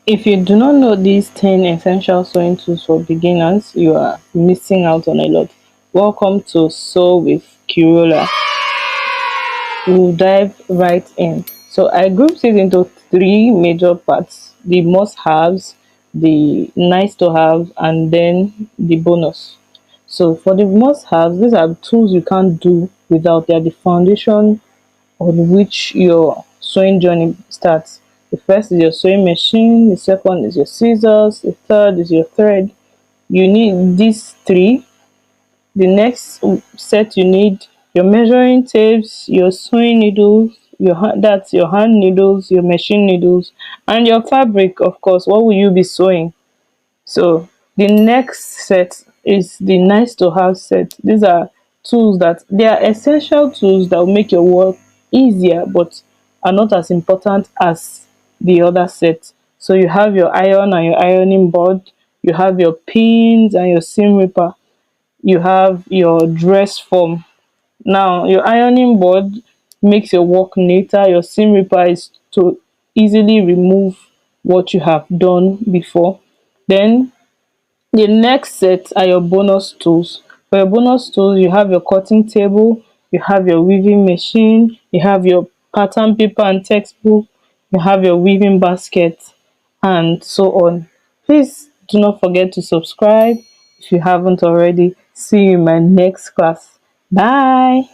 If you do not know these 10 essential sewing tools for beginners, you are missing out on a lot. Welcome to Sew with Corolla. We'll dive right in. So I grouped it into three major parts: the must-haves, the nice to have, and then the bonus. So for the must-haves, these are tools you can't do without. They are the foundation on which your sewing journey starts. The first is your sewing machine, the second is your scissors, the third is your thread. You need these three. The next set, you need your measuring tapes, your sewing needles, that's your hand needles, your machine needles, and your fabric. Of course, what will you be sewing? So the next set is the nice to have set. These are tools that they are essential tools that will make your work easier, but are not as important as the other set. So you have your iron and your ironing board, you have your pins and your seam ripper, you have your dress form. Now your ironing board makes your work neater, your seam ripper is to easily remove what you have done before. Then the next set are your bonus tools. For your bonus tools, you have your cutting table, you have your weaving machine, you have your pattern paper and textbook, you have your weaving basket, and so on. Please do not forget to subscribe if you haven't already. See you in my next class. Bye.